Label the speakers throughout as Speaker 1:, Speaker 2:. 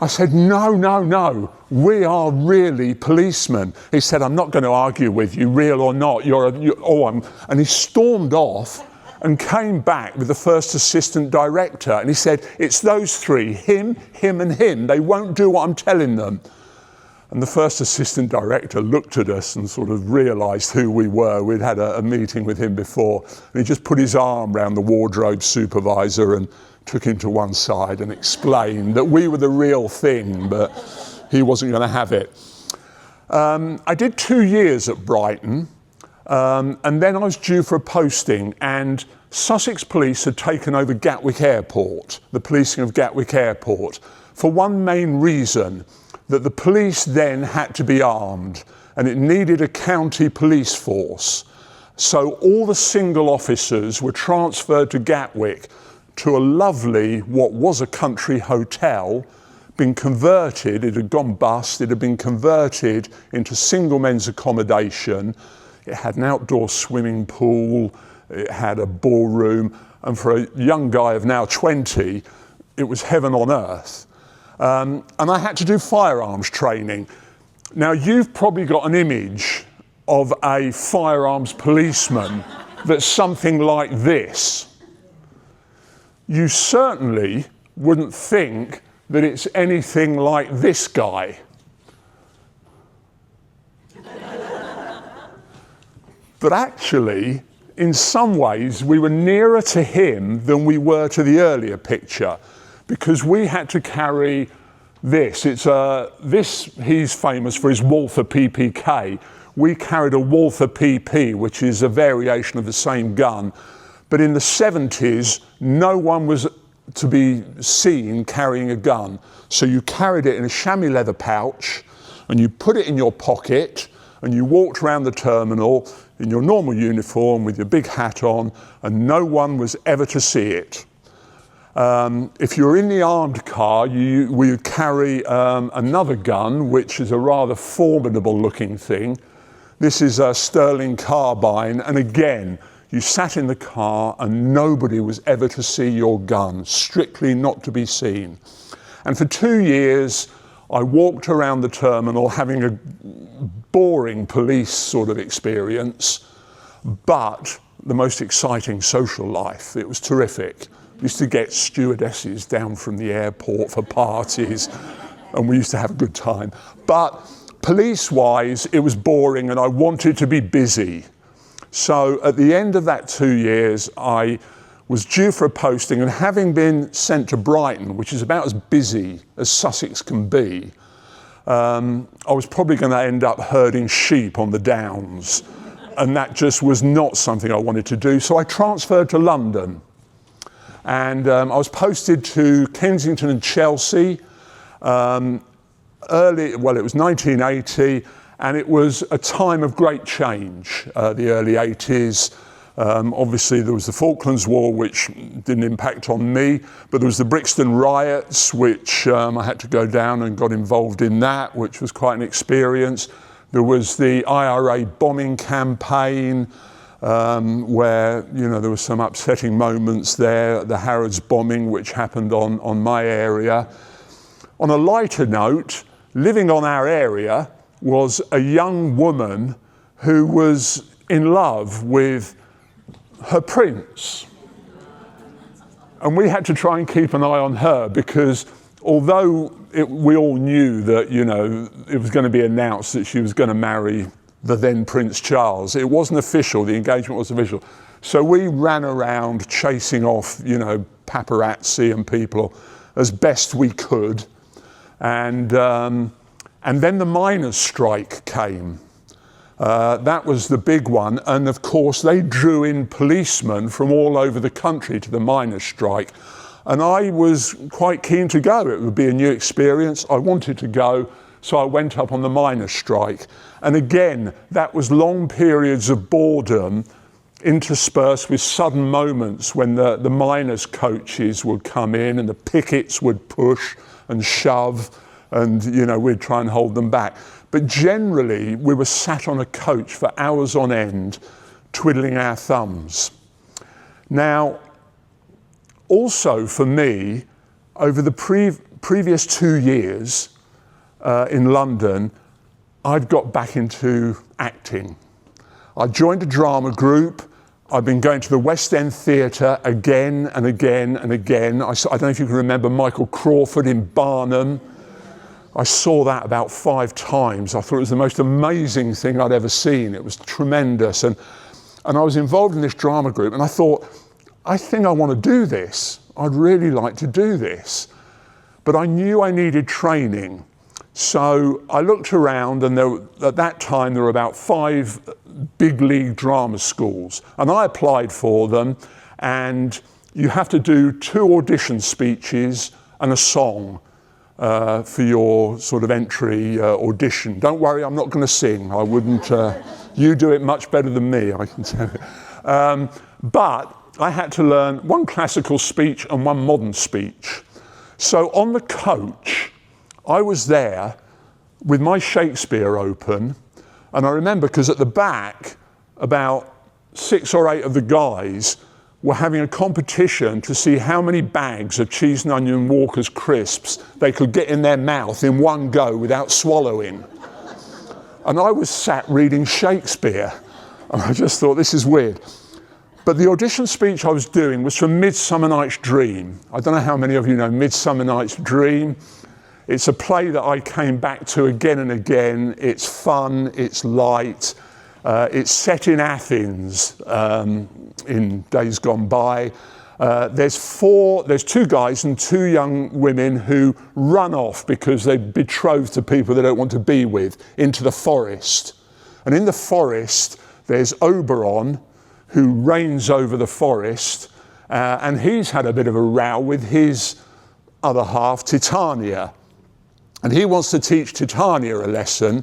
Speaker 1: I said, no, no, no, we are really policemen. He said, I'm not going to argue with you, real or not. And he stormed off and came back with the first assistant director. And he said, it's those three, him, him and him. They won't do what I'm telling them. And the first assistant director looked at us and sort of realised who we were. We'd had a meeting with him before. And he just put his arm around the wardrobe supervisor and took him to one side and explained that we were the real thing, but he wasn't going to have it. I did 2 years at Brighton, and then I was due for a posting, and Sussex Police had taken over Gatwick Airport, the policing of Gatwick Airport, for one main reason, that the police then had to be armed, and it needed a county police force. So all the single officers were transferred to Gatwick, to a lovely, what was a country hotel, been converted, it had gone bust, it had been converted into single men's accommodation. It had an outdoor swimming pool, it had a ballroom, and for a young guy of now 20, it was heaven on earth. And I had to do firearms training. Now, you've probably got an image of a firearms policeman that's something like this. You certainly wouldn't think that it's anything like this guy. But actually, in some ways, we were nearer to him than we were to the earlier picture, because we had to carry this. He's famous for his Walther PPK. We carried a Walther PP, which is a variation of the same gun. But in the 70s, no one was to be seen carrying a gun. So you carried it in a chamois leather pouch, and you put it in your pocket, and you walked around the terminal in your normal uniform with your big hat on, and no one was ever to see it. If you were in the armed car, we would carry another gun, which is a rather formidable looking thing. This is a Sterling carbine, and again, you sat in the car and nobody was ever to see your gun, strictly not to be seen. And for 2 years, I walked around the terminal having a boring police sort of experience, but the most exciting social life. It was terrific. We used to get stewardesses down from the airport for parties, and we used to have a good time. But police-wise, it was boring and I wanted to be busy. So at the end of that 2 years, I was due for a posting, and having been sent to Brighton, which is about as busy as Sussex can be, I was probably going to end up herding sheep on the downs, and that just was not something I wanted to do. So I transferred to London, and I was posted to Kensington and Chelsea. It was 1980. And it was a time of great change, the early 80s. Obviously, there was the Falklands War, which didn't impact on me, but there was the Brixton riots, which I had to go down and got involved in that, which was quite an experience. There was the IRA bombing campaign, where there were some upsetting moments there, the Harrods bombing, which happened on my area. On a lighter note, living on our area was a young woman who was in love with her prince. And we had to try and keep an eye on her, because although we all knew that, it was going to be announced that she was going to marry the then Prince Charles, it wasn't official, the engagement wasn't official. So we ran around chasing off, paparazzi and people as best we could. And then the miners' strike came. That was the big one. And of course, they drew in policemen from all over the country to the miners' strike. And I was quite keen to go. It would be a new experience. I wanted to go, so I went up on the miners' strike. And again, that was long periods of boredom interspersed with sudden moments when the miners' coaches would come in and the pickets would push and shove, and we'd try and hold them back. But generally, we were sat on a coach for hours on end, twiddling our thumbs. Now, also for me, over the previous 2 years in London, I'd got back into acting. I joined a drama group. I've been going to the West End Theatre again and again and again. I don't know if you can remember Michael Crawford in Barnum. I saw that about 5 times. I thought it was the most amazing thing I'd ever seen. It was tremendous. And I was involved in this drama group, and I thought, I think I want to do this. I'd really like to do this. But I knew I needed training. So I looked around, and at that time there were about 5 big league drama schools, and I applied for them, and you have to do 2 audition speeches and a song for your sort of entry audition. Don't worry, I'm not going to sing. I wouldn't. You do it much better than me, I can tell you. But I had to learn 1 classical speech and 1 modern speech. So on the coach, I was there with my Shakespeare open, and I remember because at the back, about 6 or 8 of the guys were having a competition to see how many bags of cheese and onion Walker's crisps they could get in their mouth in one go without swallowing. And I was sat reading Shakespeare, and I just thought, this is weird. But the audition speech I was doing was from Midsummer Night's Dream. I don't know how many of you know Midsummer Night's Dream. It's a play that I came back to again and again. It's fun, it's light. It's set in Athens in days gone by. There's 2 guys and 2 young women who run off because they're betrothed to people they don't want to be with into the forest. And in the forest, there's Oberon, who reigns over the forest, and he's had a bit of a row with his other half, Titania. And he wants to teach Titania a lesson,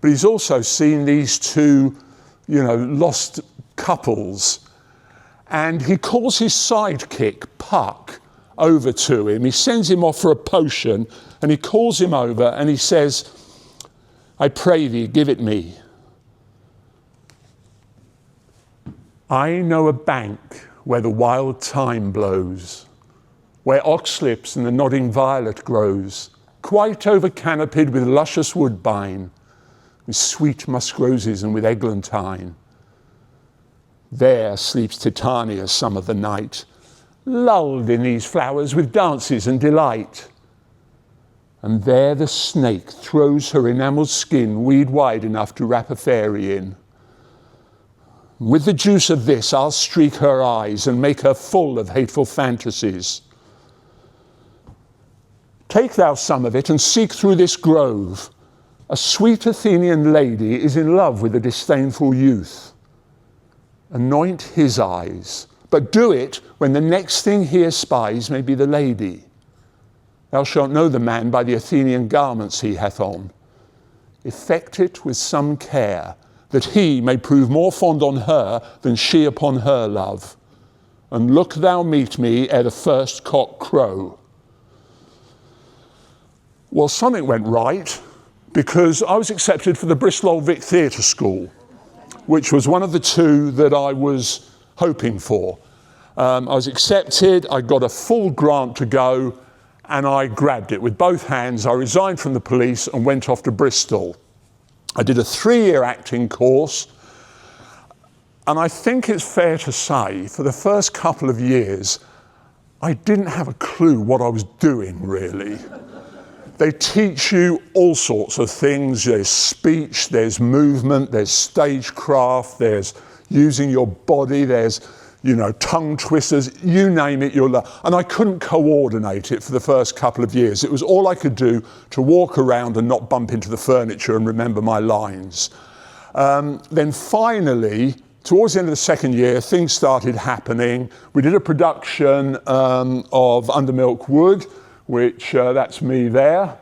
Speaker 1: but he's also seen these 2, lost couples. And he calls his sidekick, Puck, over to him. He sends him off for a potion, and he calls him over and he says, I pray thee, give it me. I know a bank where the wild thyme blows, where oxlips and the nodding violet grows, quite over-canopied with luscious woodbine, with sweet musk roses and with eglantine. There sleeps Titania some of the night, lulled in these flowers with dances and delight. And there the snake throws her enamelled skin weed wide enough to wrap a fairy in. With the juice of this, I'll streak her eyes and make her full of hateful fantasies. Take thou some of it and seek through this grove. A sweet Athenian lady is in love with a disdainful youth. Anoint his eyes, but do it when the next thing he espies may be the lady. Thou shalt know the man by the Athenian garments he hath on. Effect it with some care, that he may prove more fond on her than she upon her love. And look thou meet me ere the first cock crow. Well, something went right, because I was accepted for the Bristol Old Vic Theatre School, which was one of the 2 that I was hoping for. I was accepted, I got a full grant to go, and I grabbed it with both hands. I resigned from the police and went off to Bristol. I did a 3-year acting course, and I think it's fair to say, for the first couple of years, I didn't have a clue what I was doing, really. They teach you all sorts of things. There's speech, there's movement, there's stagecraft, there's using your body, there's, tongue twisters, you name it, you'll learn. And I couldn't coordinate it for the first couple of years. It was all I could do to walk around and not bump into the furniture and remember my lines. Then finally, towards the end of the 2nd year, things started happening. We did a production of Under Milk Wood, which that's me there.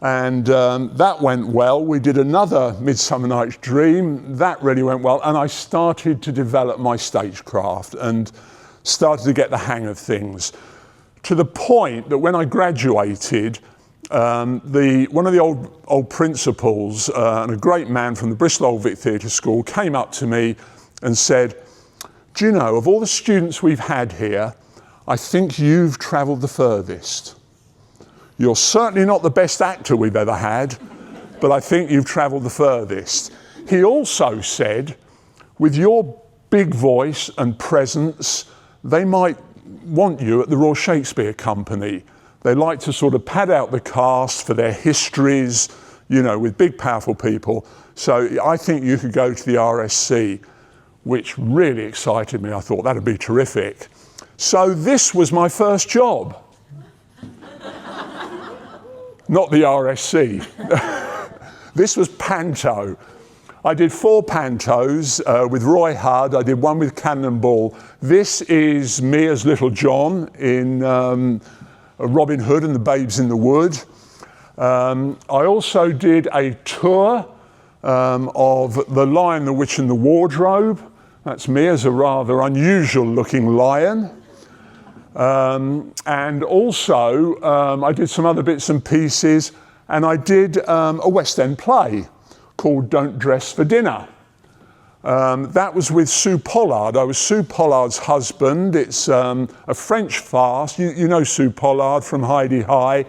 Speaker 1: And that went well. We did another Midsummer Night's Dream. That really went well. And I started to develop my stagecraft and started to get the hang of things, to the point that when I graduated, one of the old principals and a great man from the Bristol Old Vic Theatre School came up to me and said, do you know, of all the students we've had here, I think you've travelled the furthest. You're certainly not the best actor we've ever had, but I think you've travelled the furthest. He also said, with your big voice and presence, they might want you at the Royal Shakespeare Company. They like to sort of pad out the cast for their histories, you know, with big, powerful people. So I think you could go to the RSC, which really excited me. I thought that'd be terrific. So this was my first job. Not the RSC. This was Panto. I did 4 Pantos with Roy Hudd. I did one with Cannonball. This is me as Little John in Robin Hood and the Babes in the Wood. I also did a tour of The Lion, the Witch and the Wardrobe. That's me as a rather unusual looking lion. And also I did some other bits and pieces, and I did a West End play called Don't Dress for Dinner. That was with Sue Pollard. I was Sue Pollard's husband. It's a French farce. You know Sue Pollard from Heidi High.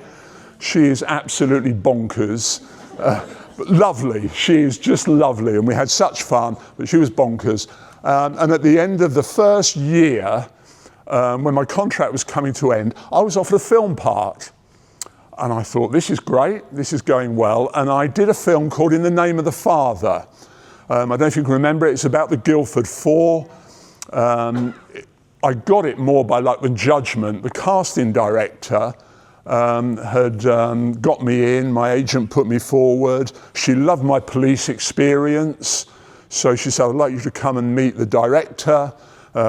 Speaker 1: She is absolutely bonkers. But lovely. She is just lovely. And we had such fun, but she was bonkers. And at the end of the first year, when my contract was coming to end, I was offered a film part. And I thought, this is great, this is going well. And I did a film called In the Name of the Father. I don't know if you can remember it, it's about the Guildford Four. I got it more by luck than judgment. The casting director had got me in, my agent put me forward. She loved my police experience. So she said, I'd like you to come and meet the director,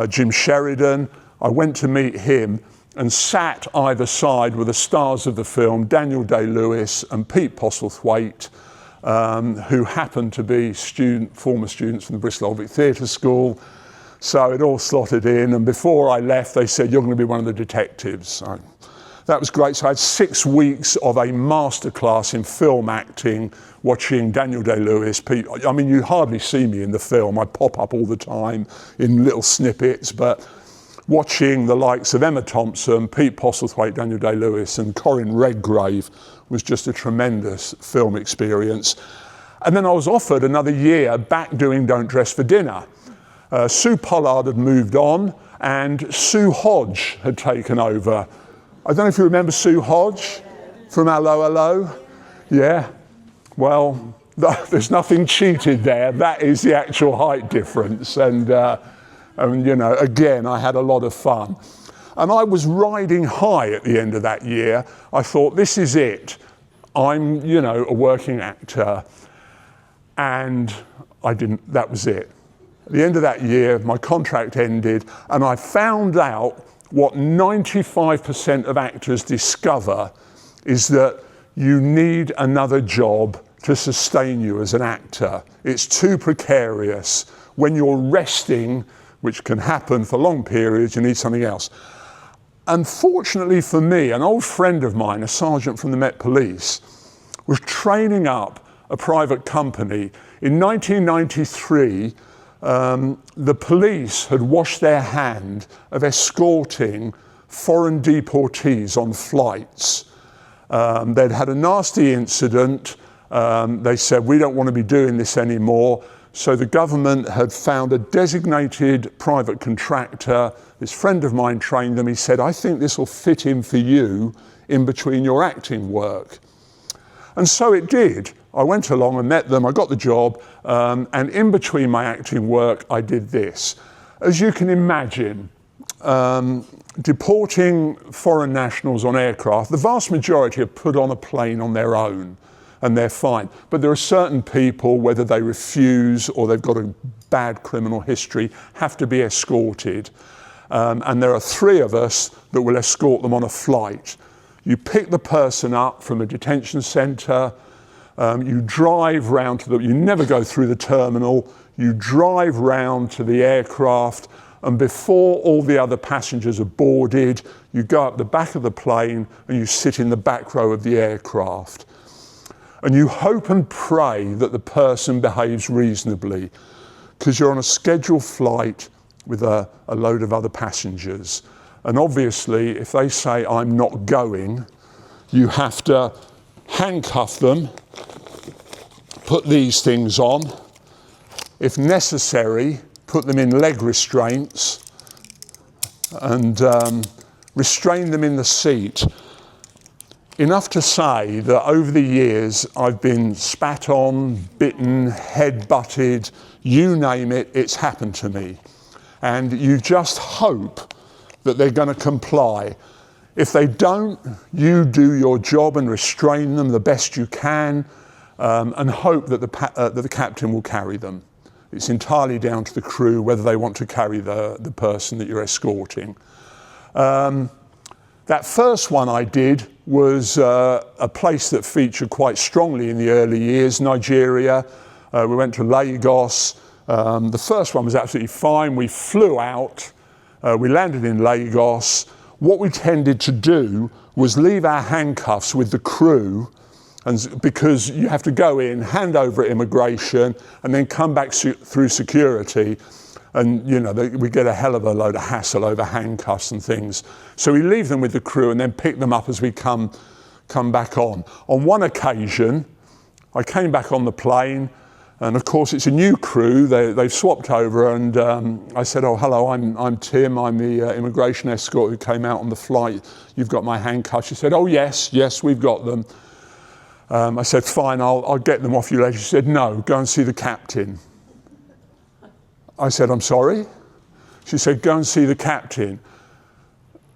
Speaker 1: Jim Sheridan. I went to meet him and sat either side with the stars of the film, Daniel Day-Lewis and Pete Postlethwaite, who happened to be former students from the Bristol Old Vic Theatre School. So it all slotted in, and before I left, they said, you're going to be one of the detectives. That was great. So I had 6 weeks of a masterclass in film acting, watching Daniel Day-Lewis, Pete. I mean, you hardly see me in the film. I pop up all the time in little snippets, but watching the likes of Emma Thompson, Pete Postlethwaite, Daniel Day-Lewis and Corinne Redgrave was just a tremendous film experience. And then I was offered another year back doing Don't Dress for Dinner. Sue Pollard had moved on and Sue Hodge had taken over. I don't know if you remember Sue Hodge from Hello, Hello. Yeah, well, there's nothing cheated there. That is the actual height difference. And you know, again, I had a lot of fun. And I was riding high at the end of that year. I thought, this is it. I'm, you know, a working actor. And that was it. At the end of that year, my contract ended, and I found out what 95% of actors discover is that you need another job to sustain you as an actor. It's too precarious. When you're resting, which can happen for long periods, you need something else. Unfortunately for me, an old friend of mine, a sergeant from the Met Police, was training up a private company. In 1993, the police had washed their hand of escorting foreign deportees on flights. They'd had a nasty incident. They said, we don't want to be doing this anymore. So the government had found a designated private contractor. This friend of mine trained them. He said, I think this will fit in for you in between your acting work. And so it did. I went along and met them. I got the job. And in between my acting work, I did this. As you can imagine, deporting foreign nationals on aircraft, the vast majority are put on a plane on their own. And they're fine. But there are certain people, whether they refuse or they've got a bad criminal history, have to be escorted. And there are 3 of us that will escort them on a flight. You pick the person up from a detention centre, you drive round to you never go through the terminal, you drive round to the aircraft, and before all the other passengers are boarded, you go up the back of the plane and you sit in the back row of the aircraft. And you hope and pray that the person behaves reasonably, because you're on a scheduled flight with a load of other passengers. And obviously, if they say, I'm not going, you have to handcuff them, put these things on, if necessary, put them in leg restraints, and restrain them in the seat. Enough to say that over the years I've been spat on, bitten, head-butted, you name it, it's happened to me. And you just hope that they're going to comply. If they don't, you do your job and restrain them the best you can, and hope that the captain will carry them. It's entirely down to the crew whether they want to carry the person that you're escorting. That first one I did was a place that featured quite strongly in the early years, Nigeria. We went to Lagos. The first one was absolutely fine. We flew out. We landed in Lagos. What we tended to do was leave our handcuffs with the crew, and because you have to go in, hand over at immigration, and then come back through security. And, you know, we get a hell of a load of hassle over handcuffs and things. So we leave them with the crew and then pick them up as we come back on. On one occasion, I came back on the plane, and of course it's a new crew. They've swapped over, and I said, oh, hello, I'm Tim. I'm the immigration escort who came out on the flight. You've got my handcuffs. She said, oh, yes, we've got them. I said, fine, I'll get them off you later. She said, no, go and see the captain. I said, I'm sorry? She said, go and see the captain,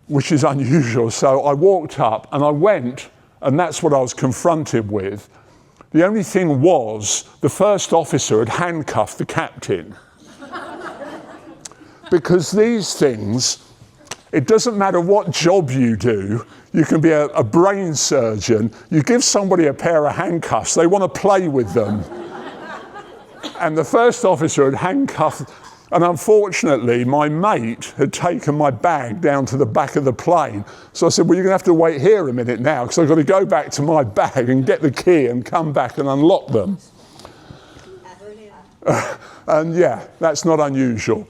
Speaker 1: which is unusual. So I walked up and I went, and that's what I was confronted with. The only thing was, the first officer had handcuffed the captain. Because these things, it doesn't matter what job you do, you can be a brain surgeon, you give somebody a pair of handcuffs, they want to play with them. And the first officer had handcuffed, and unfortunately my mate had taken my bag down to the back of the plane. So I said, well, you're going to have to wait here a minute now, because I've got to go back to my bag and get the key and come back and unlock them. And yeah, that's not unusual.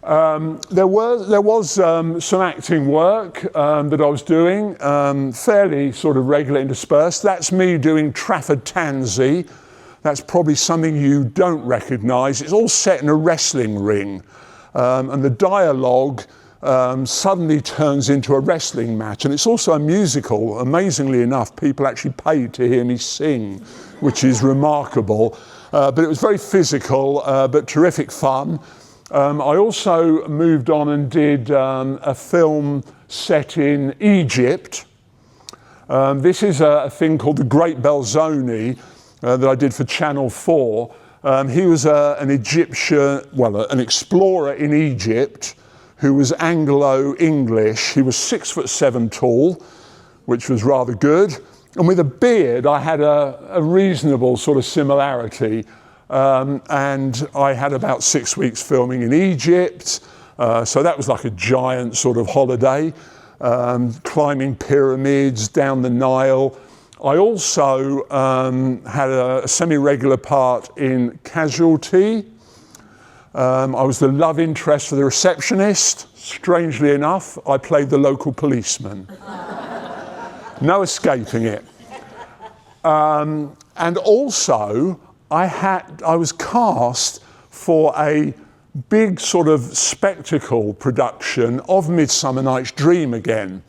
Speaker 1: There was some acting work that I was doing, fairly sort of regular interspersed. That's me doing Trafford Tansy. That's probably something you don't recognise. It's all set in a wrestling ring, and the dialogue suddenly turns into a wrestling match. And it's also a musical. Amazingly enough, people actually paid to hear me sing, which is remarkable. But it was very physical, but terrific fun. I also moved on and did a film set in Egypt. This is a thing called The Great Belzoni, that I did for Channel 4. He was an Egyptian, an explorer in Egypt who was Anglo-English. He was 6'7" tall, which was rather good. And with a beard, I had a reasonable sort of similarity. And I had about 6 weeks filming in Egypt. So that was like a giant sort of holiday, climbing pyramids down the Nile. I also had a semi-regular part in Casualty. I was the love interest for the receptionist. Strangely enough, I played the local policeman. No escaping it. And also, I was cast for a big sort of spectacle production of Midsummer Night's Dream again.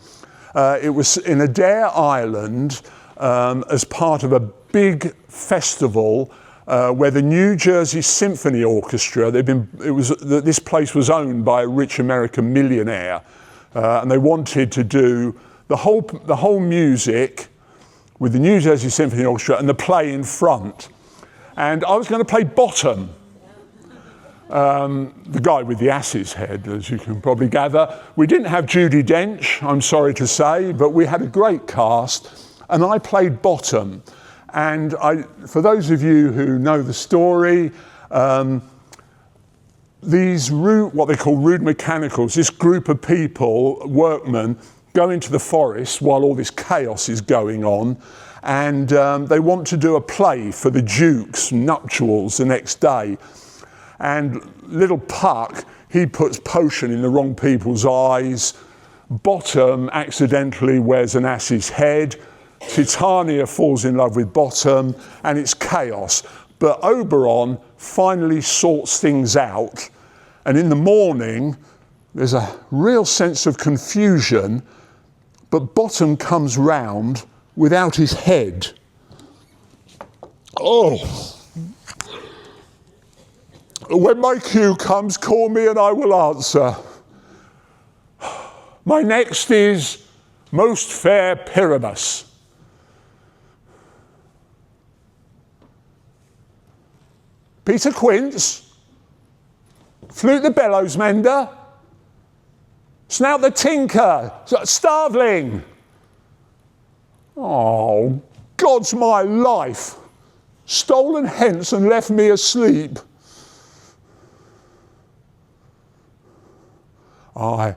Speaker 1: It was in Adair Island, as part of a big festival where the New Jersey Symphony Orchestra, this place was owned by a rich American millionaire, and they wanted to do the whole music with the New Jersey Symphony Orchestra and the play in front. And I was going to play Bottom, the guy with the ass's head, as you can probably gather. We didn't have Judi Dench, I'm sorry to say, but we had a great cast. And I played Bottom. And for those of you who know the story, these what they call rude mechanicals, this group of people, workmen, go into the forest while all this chaos is going on. And they want to do a play for the Duke's nuptials the next day. And little Puck, he puts potion in the wrong people's eyes. Bottom accidentally wears an ass's head. Titania falls in love with Bottom, and it's chaos. But Oberon finally sorts things out, and in the morning there's a real sense of confusion, but Bottom comes round without his head. Oh! When my cue comes, call me and I will answer. My next is Most Fair Pyramus. Peter Quince, Flute the Bellows Mender, Snout the Tinker, Starveling. Oh, God's my life. Stolen hence and left me asleep. I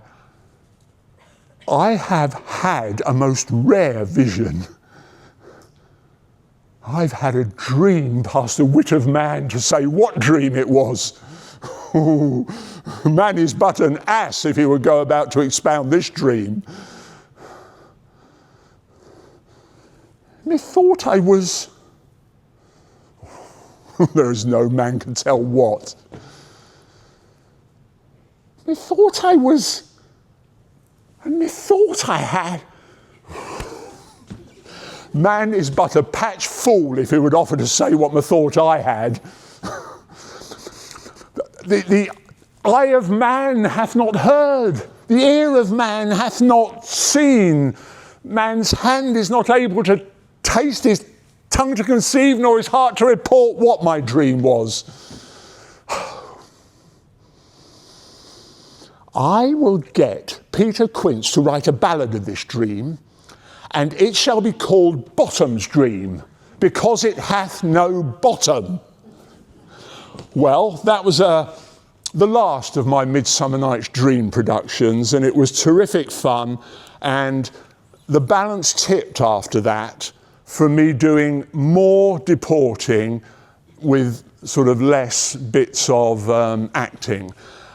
Speaker 1: have had a most rare vision. I've had a dream past the wit of man to say what dream it was. Man is but an ass if he would go about to expound this dream. Methought I was... there is no man can tell what. Methought I was... and methought I had... Man is but a patch fool if he would offer to say what methought I had. The eye of man hath not heard, the ear of man hath not seen, man's hand is not able to taste, his tongue to conceive, nor his heart to report what my dream was. I will get Peter Quince to write a ballad of this dream, and it shall be called Bottom's Dream, because it hath no bottom. Well, that was the last of my Midsummer Night's Dream productions, and it was terrific fun, and the balance tipped after that for me doing more deporting with sort of less bits of acting.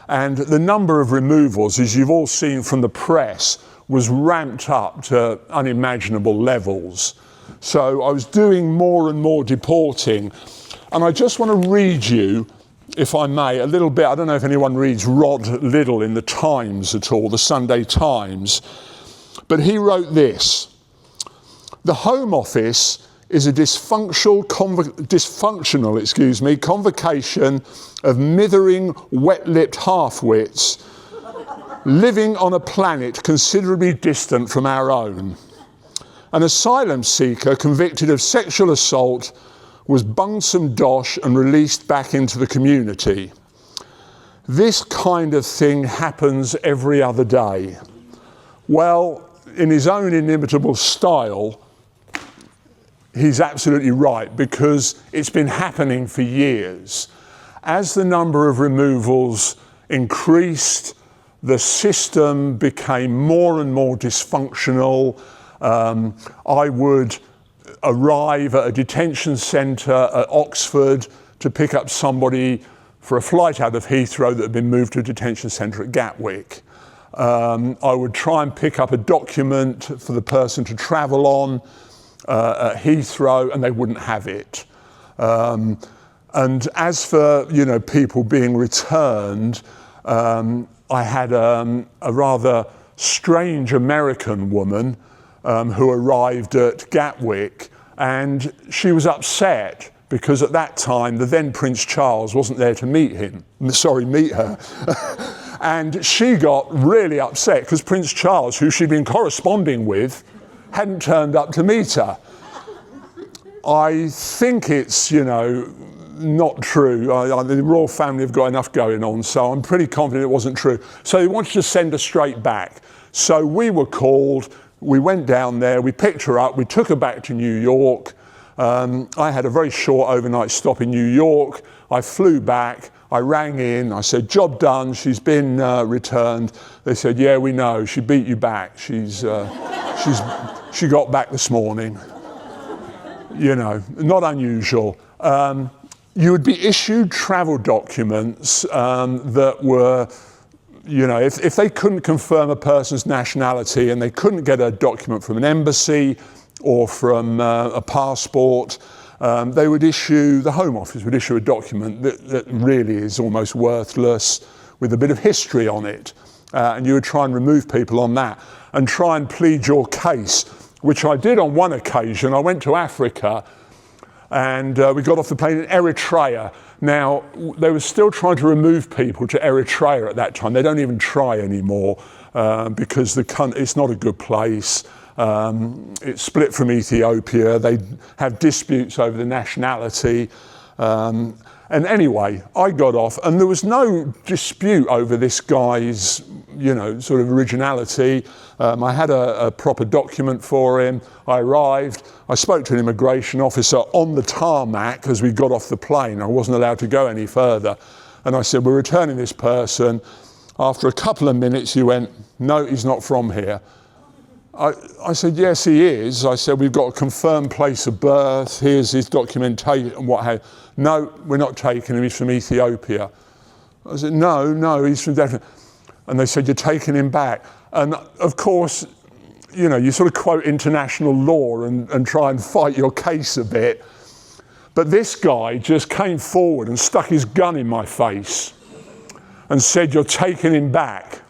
Speaker 1: And the number of removals, as you've all seen from the press, was ramped up to unimaginable levels. So I was doing more and more deporting. And I just want to read you, if I may, a little bit. I don't know if anyone reads Rod Liddell in the Times at all, the Sunday Times. But he wrote this: "The Home Office is a dysfunctional convocation of mithering, wet-lipped half-wits living on a planet considerably distant from our own. An asylum seeker convicted of sexual assault was bunged some dosh and released back into the community. This kind of thing happens every other day." Well, in his own inimitable style, he's absolutely right, because it's been happening for years. As the number of removals increased, the system became more and more dysfunctional. I would arrive at a detention centre at Oxford to pick up somebody for a flight out of Heathrow that had been moved to a detention centre at Gatwick. I would try and pick up a document for the person to travel on at Heathrow, and they wouldn't have it. And as for, people being returned, I had a rather strange American woman who arrived at Gatwick, and she was upset because at that time the then Prince Charles wasn't there to meet her. And she got really upset because Prince Charles, who she'd been corresponding with, hadn't turned up to meet her. I think it's, not true. The royal family have got enough going on, so I'm pretty confident it wasn't true. So they wanted to send her straight back. So we were called, we went down there, we picked her up, we took her back to New York. I had a very short overnight stop in New York. I flew back, I rang in, I said, "Job done, she's been returned." They said, "Yeah, we know, she beat you back. She got back this morning." Not unusual. You would be issued travel documents that were you know, if they couldn't confirm a person's nationality and they couldn't get a document from an embassy or from a passport, they would issue, the Home Office would issue a document that really is almost worthless with a bit of history on it. And you would try and remove people on that and try and plead your case, which I did on one occasion. I went to Africa and we got off the plane in Eritrea. Now, they were still trying to remove people to Eritrea at that time. They don't even try anymore because it's not a good place. It's split from Ethiopia. They have disputes over the nationality. And anyway, I got off and there was no dispute over this guy's, you know, sort of originality. I had a proper document for him. I arrived. I spoke to an immigration officer on the tarmac as we got off the plane. I wasn't allowed to go any further. And I said, we're returning this person. After a couple of minutes, he went, no, he's not from here. I said, yes, he is. I said, we've got a confirmed place of birth. Here's his documentation and what have you. No, we're not taking him. He's from Ethiopia. I said, no, he's from definitely. And they said, you're taking him back. And of course, you know, you sort of quote international law and try and fight your case a bit. But this guy just came forward and stuck his gun in my face and said, you're taking him back.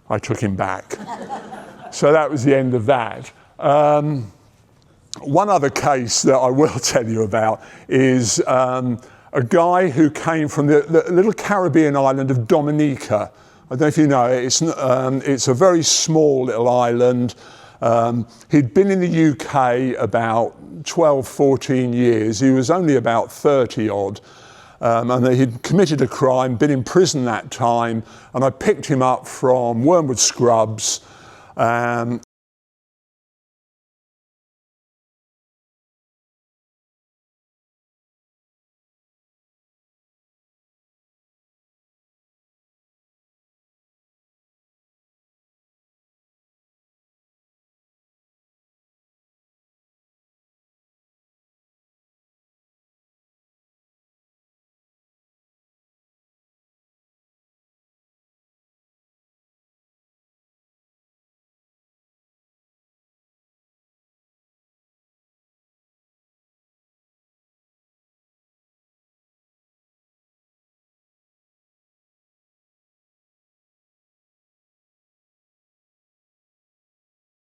Speaker 1: I took him back. So that was the end of that. One other case that I will tell you about is a guy who came from the little Caribbean island of Dominica. I don't know if you know it. It's a very small little island. He'd been in the UK about 12, 14 years. He was only about 30 odd. And he'd committed a crime, been in prison that time, and I picked him up from Wormwood Scrubs. And